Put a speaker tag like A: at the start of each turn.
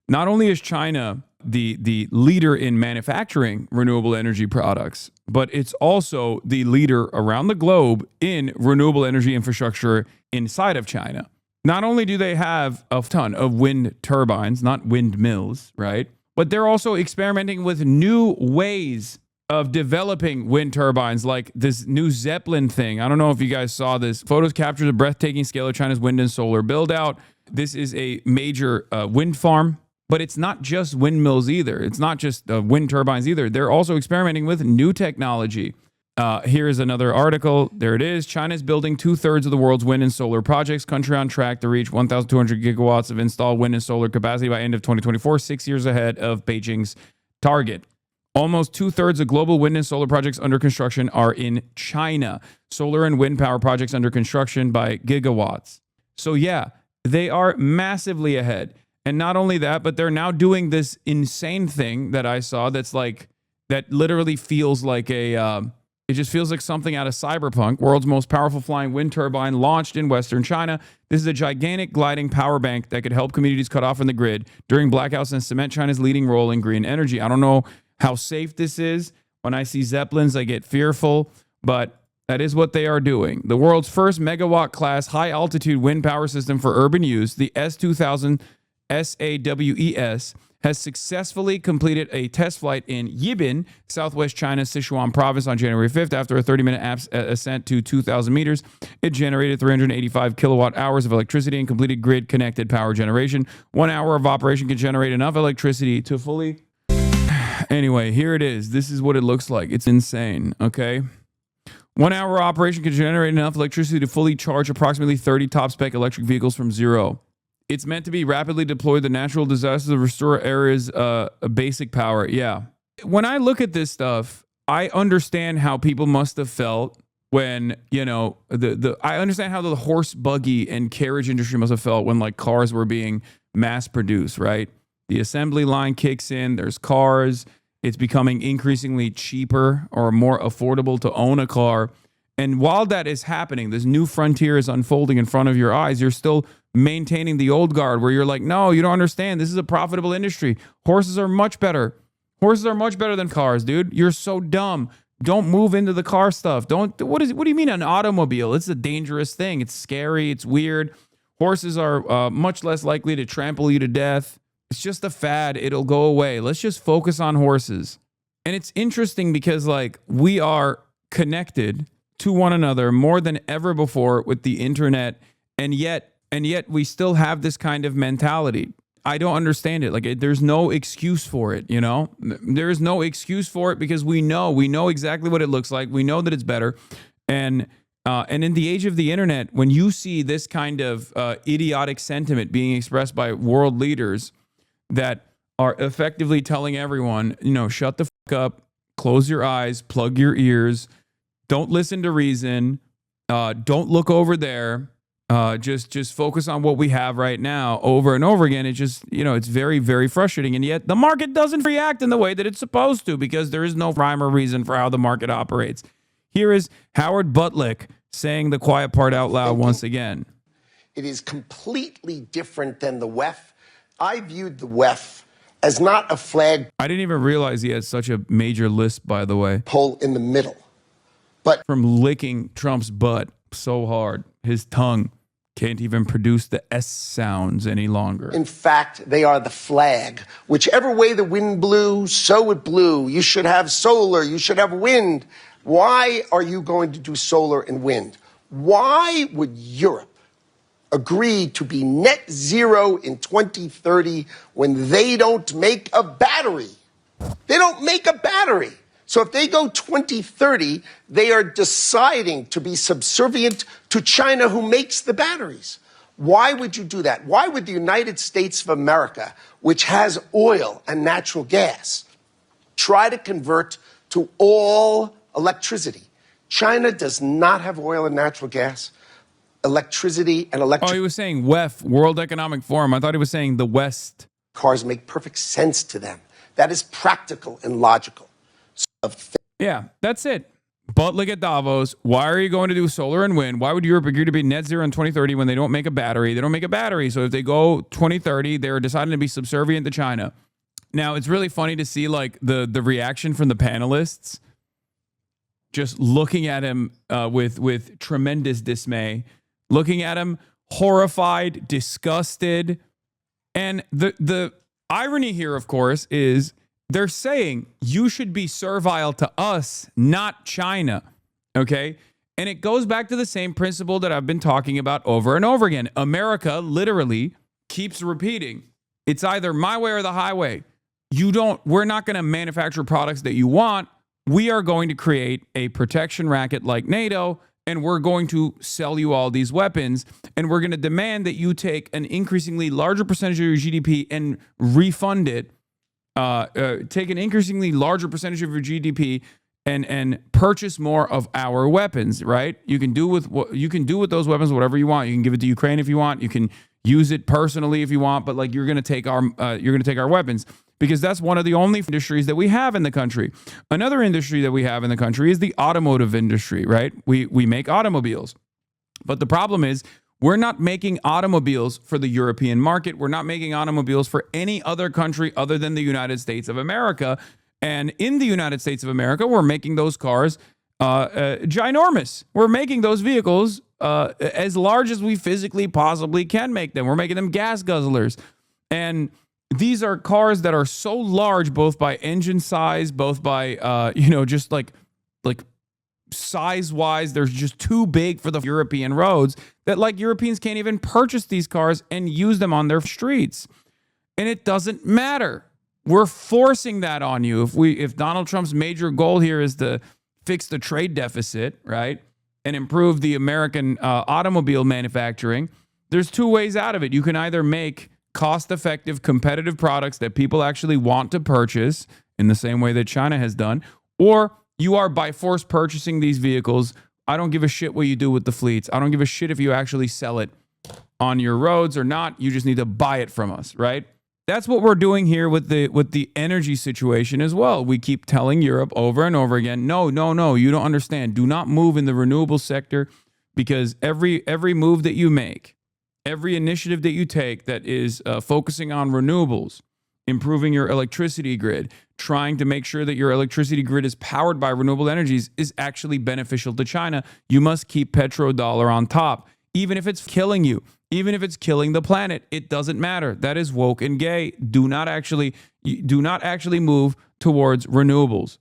A: Not only is China the leader in manufacturing renewable energy products, but it's also the leader around the globe in renewable energy infrastructure inside of China. Not only do they have a ton of wind turbines, not windmills, right? But they're also experimenting with new ways of developing wind turbines, like this new Zeppelin thing. I don't know if you guys saw this. Photos capture the breathtaking scale of China's wind and solar build out. This is a major wind farm, but it's not just windmills either. It's not just wind turbines either. They're also experimenting with new technology. Here's another article. There it is. China's building 2/3 of the world's wind and solar projects. Country on track to reach 1,200 gigawatts of installed wind and solar capacity by end of 2024, 6 years ahead of Beijing's target. Almost 2/3 of global wind and solar projects under construction are in China. Solar and wind power projects under construction by gigawatts. So yeah, they are massively ahead. And not only that, but they're now doing this insane thing that I saw that's like, that literally feels like it just feels like something out of Cyberpunk. World's most powerful flying wind turbine launched in Western China. This is a gigantic gliding power bank that could help communities cut off from the grid during blackouts and cement China's leading role in green energy. I don't know how safe this is. When I see Zeppelins, I get fearful, but that is what they are doing. The world's first megawatt class high altitude wind power system for urban use, the S2000 SAWES, has successfully completed a test flight in Yibin, southwest China's Sichuan province on January 5th. After a 30-minute ascent to 2,000 meters, it generated 385 kilowatt hours of electricity and completed grid-connected power generation. 1 hour of operation can generate enough electricity to fully... Anyway, here it is. This is what it looks like. It's insane, okay? 1 hour operation can generate enough electricity to fully charge approximately 30 top-spec electric vehicles from zero. It's meant to be rapidly deployed to natural disasters to restore areas' basic power. Yeah. When I look at this stuff, I understand how people must have felt when, you know, I understand how the horse, buggy, and carriage industry must have felt when, like, cars were being mass-produced, right? The assembly line kicks in, there's cars, it's becoming increasingly cheaper or more affordable to own a car. And while that is happening, this new frontier is unfolding in front of your eyes, you're still maintaining the old guard where you're like, no, you don't understand. This is a profitable industry. Horses are much better. Horses are much better than cars, dude. You're so dumb. Don't move into the car stuff. What do you mean an automobile? It's a dangerous thing. It's scary. It's weird. Horses are much less likely to trample you to death. It's just a fad. It'll go away. Let's just focus on horses. And it's interesting because, like, we are connected to one another more than ever before with the internet, and yet we still have this kind of mentality. I don't understand it. Like, there's no excuse for it, you know? There is no excuse for it because we know exactly what it looks like. We know that it's better. And in the age of the internet, when you see this kind of idiotic sentiment being expressed by world leaders that are effectively telling everyone, you know, shut the fuck up, close your eyes, plug your ears, don't listen to reason, don't look over there, just focus on what we have right now over and over again. It just, you know, it's very, very frustrating. And yet the market doesn't react in the way that it's supposed to because there is no rhyme or reason for how the market operates. Here is Howard Butlick saying the quiet part out loud once again.
B: It is completely different than the WEF. I viewed the WEF as not a flag.
A: I didn't even realize he had such a major lisp, by the way.
B: Pole in the middle. But
A: from licking Trump's butt so hard, his tongue can't even produce the S sounds any longer.
B: In fact, they are the flag. Whichever way the wind blew, so it blew. You should have solar. You should have wind. Why are you going to do solar and wind? Why would Europe agree to be net zero in 2030 when they don't make a battery? They don't make a battery. So if they go 2030, they are deciding to be subservient to China, who makes the batteries. Why would you do that? Why would the United States of America, which has oil and natural gas, try to convert to all electricity? China does not have oil and natural gas. Electricity and electric...
A: Oh, he was saying WEF, World Economic Forum. I thought he was saying the West.
B: Cars make perfect sense to them. That is practical and logical.
A: Yeah, that's it. But look at Davos. Why are you going to do solar and wind? Why would Europe agree to be net zero in 2030 when they don't make a battery? They don't make a battery. So if they go 2030, they're deciding to be subservient to China. Now, it's really funny to see like the reaction from the panelists, just looking at him with tremendous dismay, looking at him horrified, disgusted. And the irony here, of course, is they're saying you should be servile to us, not China. Okay? And it goes back to the same principle that I've been talking about over and over again. America literally keeps repeating, it's either my way or the highway. We're not going to manufacture products that you want. We are going to create a protection racket like NATO, and we're going to sell you all these weapons, and we're going to demand that you take an increasingly larger percentage of your GDP and refund it. Take an increasingly larger percentage of your GDP and purchase more of our weapons. Right? You can do with those weapons whatever you want. You can give it to Ukraine if you want. You can use it personally if you want. But like you're going to take our weapons, because that's one of the only industries that we have in the country. Another industry that we have in the country is the automotive industry. Right? We make automobiles, but the problem is, we're not making automobiles for the European market. We're not making automobiles for any other country other than the United States of America. And in the United States of America, we're making those cars ginormous. We're making those vehicles as large as we physically possibly can make them. We're making them gas guzzlers. And these are cars that are so large, both by engine size, both by, just like size-wise, they're just too big for the European roads, that like Europeans can't even purchase these cars and use them on their streets. And it doesn't matter. We're forcing that on you. If Donald Trump's major goal here is to fix the trade deficit, right, and improve the American automobile manufacturing, there's two ways out of it. You can either make cost-effective, competitive products that people actually want to purchase in the same way that China has done, or you are by force purchasing these vehicles. I don't give a shit what you do with the fleets. I don't give a shit if you actually sell it on your roads or not. You just need to buy it from us, right? That's what we're doing here with the energy situation as well. We keep telling Europe over and over again, no, you don't understand. Do not move in the renewable sector, because every move that you make, every initiative that you take that is focusing on renewables, improving your electricity grid, trying to make sure that your electricity grid is powered by renewable energies, is actually beneficial to China. You must keep petrodollar on top, even if it's killing you, even if it's killing the planet. It doesn't matter. That is woke and gay. Do not actually move towards renewables.